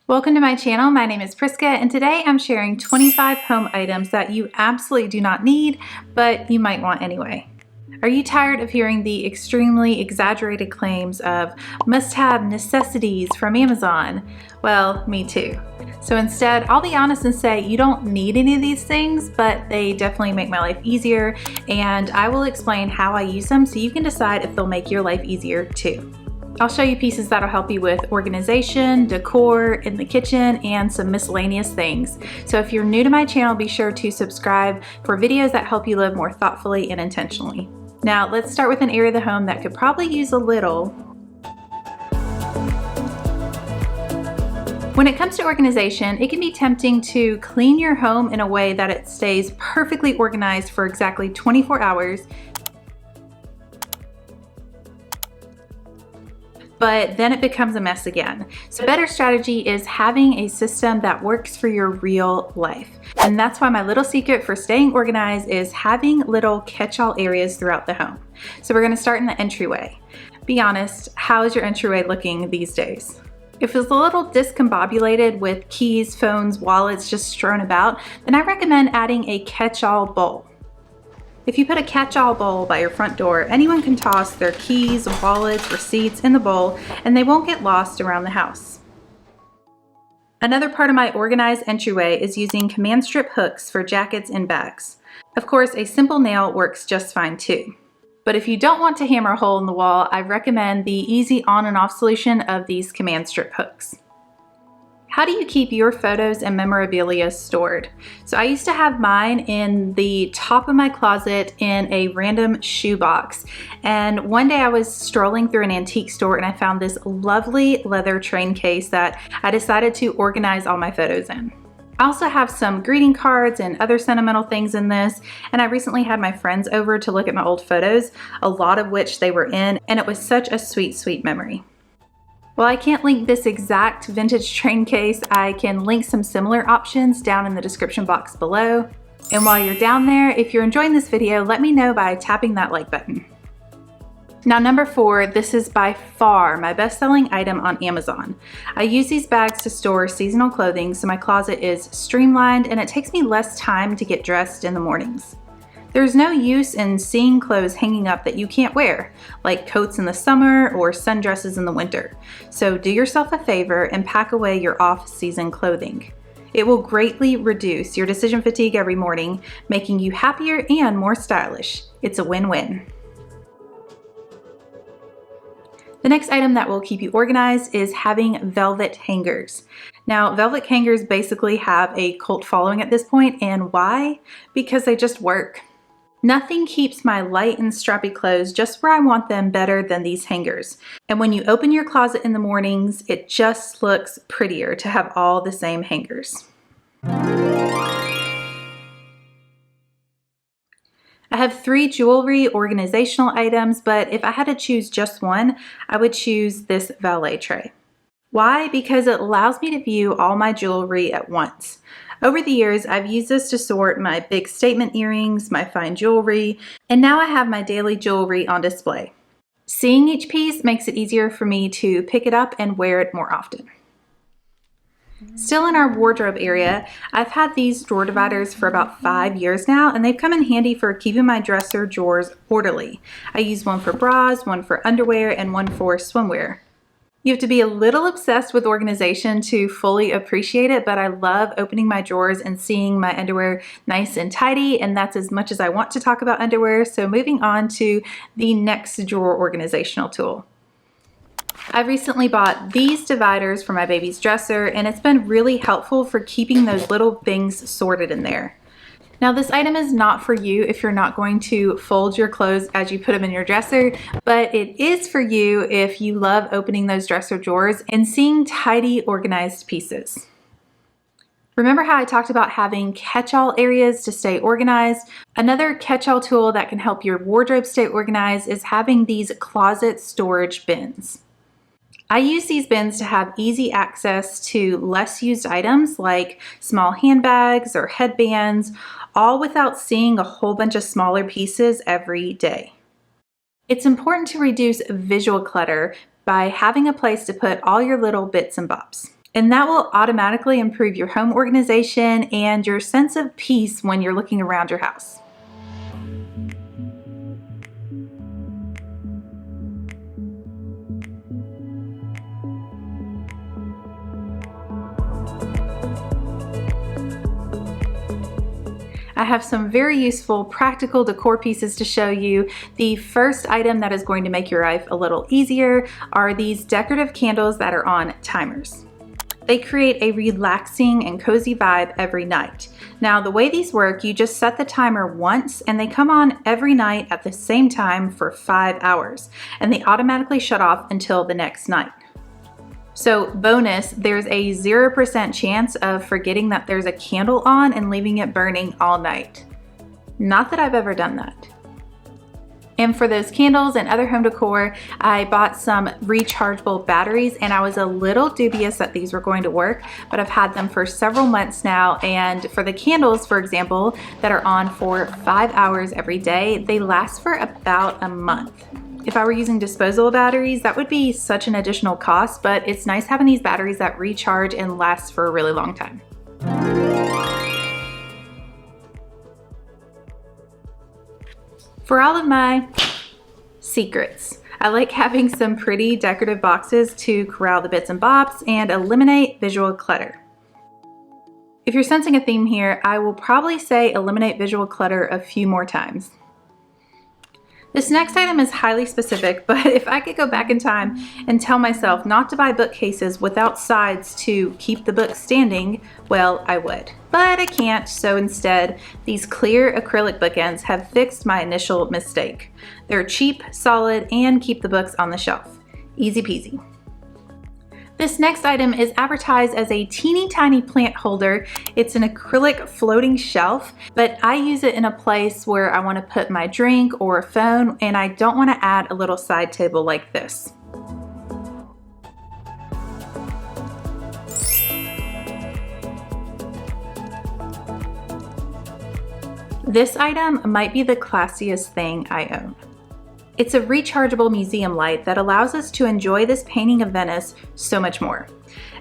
Welcome to my channel. My name is Priska, and today I'm sharing 25 home items that you absolutely do not need, but you might want anyway. Are you tired of hearing the extremely exaggerated claims of must-have necessities from Amazon? Well, me too. So instead, I'll be honest and say you don't need any of these things, but they definitely make my life easier, and I will explain how I use them so you can decide if they'll make your life easier too. I'll show you pieces that'll help you with organization, decor, in the kitchen, and some miscellaneous things. So if you're new to my channel, be sure to subscribe for videos that help you live more thoughtfully and intentionally. Now let's start with an area of the home that could probably use a little. When it comes to organization, it can be tempting to clean your home in a way that it stays perfectly organized for exactly 24 hours. But then it becomes a mess again. So a better strategy is having a system that works for your real life. And that's why my little secret for staying organized is having little catch-all areas throughout the home. So we're gonna start in the entryway. Be honest, how is your entryway looking these days? If it's a little discombobulated with keys, phones, wallets just strewn about, then I recommend adding a catch-all bowl. If you put a catch-all bowl by your front door, anyone can toss their keys, wallets, receipts in the bowl, and they won't get lost around the house. Another part of my organized entryway is using command strip hooks for jackets and bags. Of course, a simple nail works just fine too. But if you don't want to hammer a hole in the wall, I recommend the easy on and off solution of these command strip hooks. How do you keep your photos and memorabilia stored? So I used to have mine in the top of my closet in a random shoebox. And one day I was strolling through an antique store and I found this lovely leather train case that I decided to organize all my photos in. I also have some greeting cards and other sentimental things in this, and I recently had my friends over to look at my old photos, a lot of which they were in, and it was such a sweet, sweet memory. While I can't link this exact vintage train case, I can link some similar options down in the description box below. And while you're down there, if you're enjoying this video, let me know by tapping that like button. Now number 4, this is by far my best-selling item on Amazon. I use these bags to store seasonal clothing so my closet is streamlined and it takes me less time to get dressed in the mornings. There's no use in seeing clothes hanging up that you can't wear, like coats in the summer or sundresses in the winter. So do yourself a favor and pack away your off-season clothing. It will greatly reduce your decision fatigue every morning, making you happier and more stylish. It's a win-win. The next item that will keep you organized is having velvet hangers. Now, velvet hangers basically have a cult following at this point, and why? Because they just work. Nothing keeps my light and strappy clothes just where I want them better than these hangers. And when you open your closet in the mornings, it just looks prettier to have all the same hangers. I have 3 jewelry organizational items, but if I had to choose just one, I would choose this valet tray. Why? Because it allows me to view all my jewelry at once. Over the years, I've used this to sort my big statement earrings, my fine jewelry, and now I have my daily jewelry on display. Seeing each piece makes it easier for me to pick it up and wear it more often. Still in our wardrobe area, I've had these drawer dividers for about 5 years now, and they've come in handy for keeping my dresser drawers orderly. I use one for bras, one for underwear, and one for swimwear. You have to be a little obsessed with organization to fully appreciate it, but I love opening my drawers and seeing my underwear nice and tidy, and that's as much as I want to talk about underwear. So moving on to the next drawer organizational tool. I recently bought these dividers for my baby's dresser, and it's been really helpful for keeping those little things sorted in there. Now this item is not for you if you're not going to fold your clothes as you put them in your dresser, but it is for you if you love opening those dresser drawers and seeing tidy, organized pieces. Remember how I talked about having catch-all areas to stay organized? Another catch-all tool that can help your wardrobe stay organized is having these closet storage bins. I use these bins to have easy access to less used items like small handbags or headbands, all without seeing a whole bunch of smaller pieces every day. It's important to reduce visual clutter by having a place to put all your little bits and bobs. And that will automatically improve your home organization and your sense of peace when you're looking around your house. I have some very useful practical decor pieces to show you. The first item that is going to make your life a little easier are these decorative candles that are on timers. They create a relaxing and cozy vibe every night. Now, the way these work, you just set the timer once and they come on every night at the same time for 5 hours, and they automatically shut off until the next night. So bonus, there's a 0% chance of forgetting that there's a candle on and leaving it burning all night. Not that I've ever done that. And for those candles and other home decor, I bought some rechargeable batteries, and I was a little dubious that these were going to work, but I've had them for several months now. And for the candles, for example, that are on for 5 hours every day, they last for about a month. If I were using disposable batteries, that would be such an additional cost, but it's nice having these batteries that recharge and last for a really long time. For all of my secrets, I like having some pretty decorative boxes to corral the bits and bobs and eliminate visual clutter. If you're sensing a theme here, I will probably say eliminate visual clutter a few more times. This next item is highly specific, but if I could go back in time and tell myself not to buy bookcases without sides to keep the books standing, well, I would. But I can't, so instead, these clear acrylic bookends have fixed my initial mistake. They're cheap, solid, and keep the books on the shelf. Easy peasy. This next item is advertised as a teeny tiny plant holder. It's an acrylic floating shelf, but I use it in a place where I want to put my drink or a phone, and I don't want to add a little side table like this. This item might be the classiest thing I own. It's a rechargeable museum light that allows us to enjoy this painting of Venice so much more,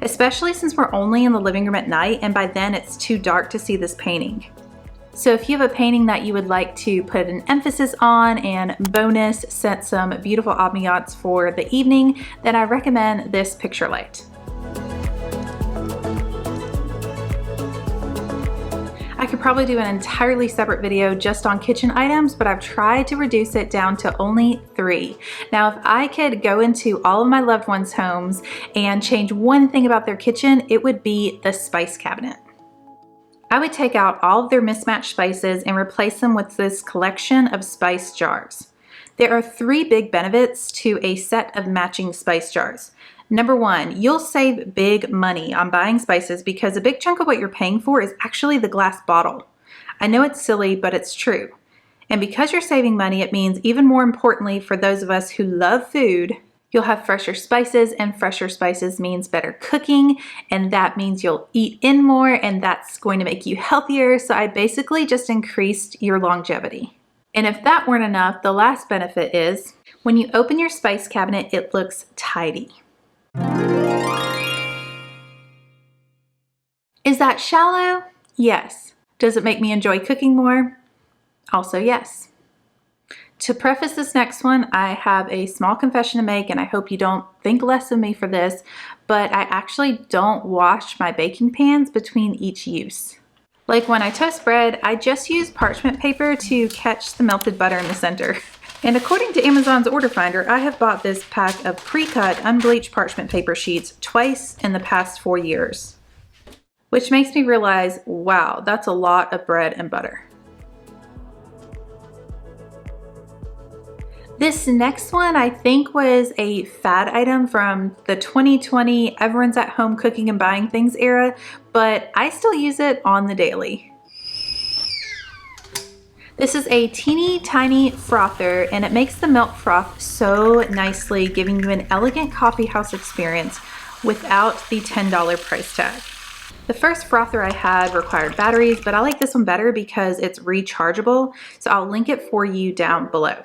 especially since we're only in the living room at night and by then it's too dark to see this painting. So if you have a painting that you would like to put an emphasis on and bonus set some beautiful ambiance for the evening, then I recommend this picture light. I could probably do an entirely separate video just on kitchen items, but I've tried to reduce it down to only 3. Now, if I could go into all of my loved ones' homes and change one thing about their kitchen, it would be the spice cabinet. I would take out all of their mismatched spices and replace them with this collection of spice jars. There are 3 big benefits to a set of matching spice jars. Number 1, you'll save big money on buying spices because a big chunk of what you're paying for is actually the glass bottle. I know it's silly, but it's true. And because you're saving money, it means even more importantly for those of us who love food, you'll have fresher spices, and fresher spices means better cooking, and that means you'll eat in more, and that's going to make you healthier. So I basically just increased your longevity. And if that weren't enough, the last benefit is when you open your spice cabinet, it looks tidy. Is that shallow? Yes. Does it make me enjoy cooking more? Also yes. To preface this next one, I have a small confession to make, and I hope you don't think less of me for this, but I actually don't wash my baking pans between each use. Like when I toast bread, I just use parchment paper to catch the melted butter in the center. And according to Amazon's order finder, I have bought this pack of pre-cut unbleached parchment paper sheets twice in the past 4 years. Which makes me realize, wow, that's a lot of bread and butter. This next one I think was a fad item from the 2020 everyone's at home cooking and buying things era, but I still use it on the daily. This is a teeny tiny frother, and it makes the milk froth so nicely, giving you an elegant coffee house experience without the $10 price tag. The first frother I had required batteries, but I like this one better because it's rechargeable, so I'll link it for you down below.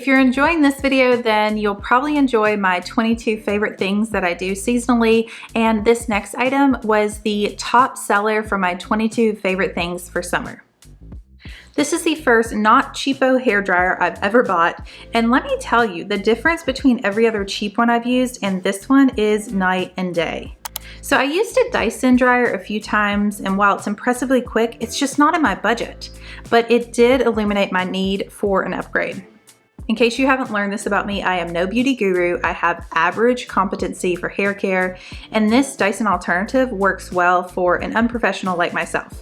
If you're enjoying this video, then you'll probably enjoy my 22 favorite things that I do seasonally, and this next item was the top seller for my 22 favorite things for summer. This is the first not cheapo hairdryer I've ever bought, and let me tell you, the difference between every other cheap one I've used and this one is night and day. So I used a Dyson dryer a few times, and while it's impressively quick, it's just not in my budget, but it did illuminate my need for an upgrade. In case you haven't learned this about me, I am no beauty guru. I have average competency for hair care, and this Dyson alternative works well for an unprofessional like myself.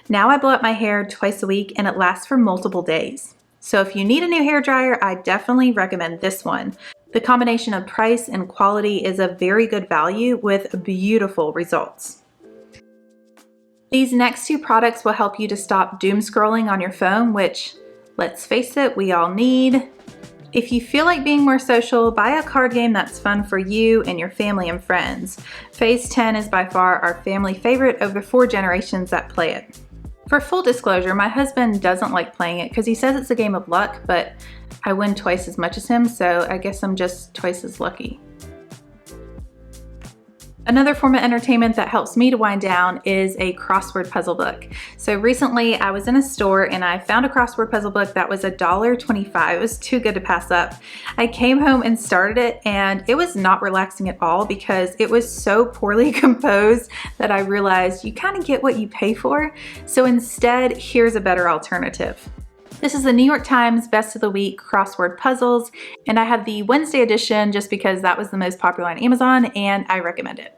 Now I blow up my hair twice a week and it lasts for multiple days. So if you need a new hairdryer, I definitely recommend this one. The combination of price and quality is a very good value with beautiful results. These next two products will help you to stop doom scrolling on your phone, which, let's face it, we all need. If you feel like being more social, buy a card game that's fun for you and your family and friends. Phase 10 is by far our family favorite of the 4 generations that play it. For full disclosure, my husband doesn't like playing it because he says it's a game of luck, but I win twice as much as him, so I guess I'm just twice as lucky. Another form of entertainment that helps me to wind down is a crossword puzzle book. So recently I was in a store and I found a crossword puzzle book that was $1.25. It was too good to pass up. I came home and started it, and it was not relaxing at all because it was so poorly composed that I realized you kind of get what you pay for. So instead, here's a better alternative. This is the New York Times Best of the Week crossword puzzles, and I have the Wednesday edition just because that was the most popular on Amazon and I recommend it.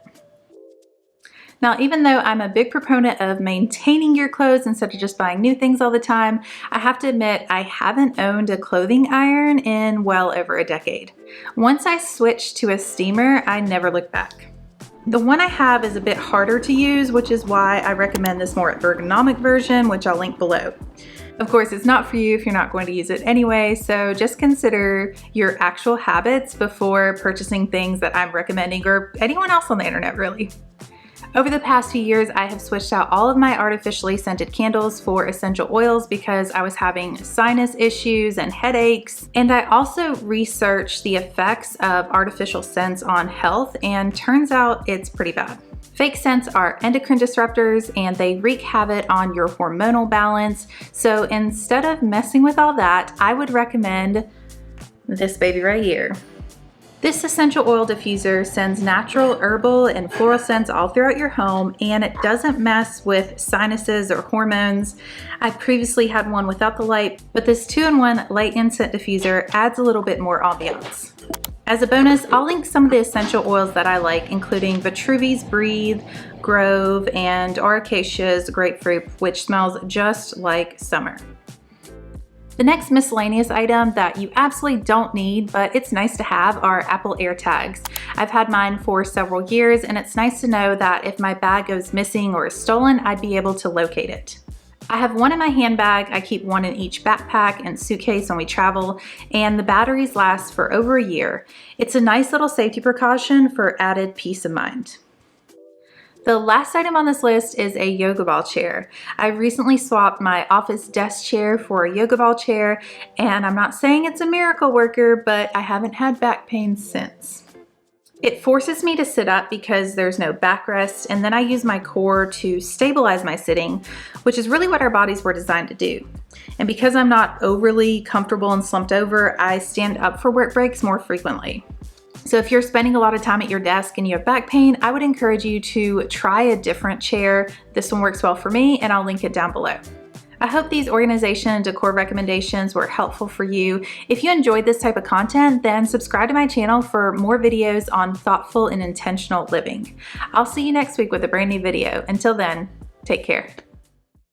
Now, even though I'm a big proponent of maintaining your clothes instead of just buying new things all the time, I have to admit I haven't owned a clothing iron in well over a decade. Once I switched to a steamer, I never looked back. The one I have is a bit harder to use, which is why I recommend this more ergonomic version, which I'll link below. Of course, it's not for you if you're not going to use it anyway, so just consider your actual habits before purchasing things that I'm recommending, or anyone else on the internet really. Over the past few years, I have switched out all of my artificially scented candles for essential oils because I was having sinus issues and headaches. And I also researched the effects of artificial scents on health, and turns out it's pretty bad. Fake scents are endocrine disruptors and they wreak havoc on your hormonal balance. So instead of messing with all that, I would recommend this baby right here. This essential oil diffuser sends natural herbal and floral scents all throughout your home, and it doesn't mess with sinuses or hormones. I previously had one without the light, but this 2-in-1 light incense diffuser adds a little bit more ambiance. As a bonus, I'll link some of the essential oils that I like, including Vitruvi's Breathe, Grove, and Acacia's Grapefruit, which smells just like summer. The next miscellaneous item that you absolutely don't need, but it's nice to have, are Apple AirTags. I've had mine for several years, and it's nice to know that if my bag goes missing or is stolen, I'd be able to locate it. I have one in my handbag, I keep one in each backpack and suitcase when we travel, and the batteries last for over a year. It's a nice little safety precaution for added peace of mind. The last item on this list is a yoga ball chair. I recently swapped my office desk chair for a yoga ball chair, and I'm not saying it's a miracle worker, but I haven't had back pain since. It forces me to sit up because there's no backrest, and then I use my core to stabilize my sitting, which is really what our bodies were designed to do. And because I'm not overly comfortable and slumped over, I stand up for work breaks more frequently. So if you're spending a lot of time at your desk and you have back pain, I would encourage you to try a different chair. This one works well for me, and I'll link it down below. I hope these organization and decor recommendations were helpful for you. If you enjoyed this type of content, then subscribe to my channel for more videos on thoughtful and intentional living. I'll see you next week with a brand new video. Until then, take care.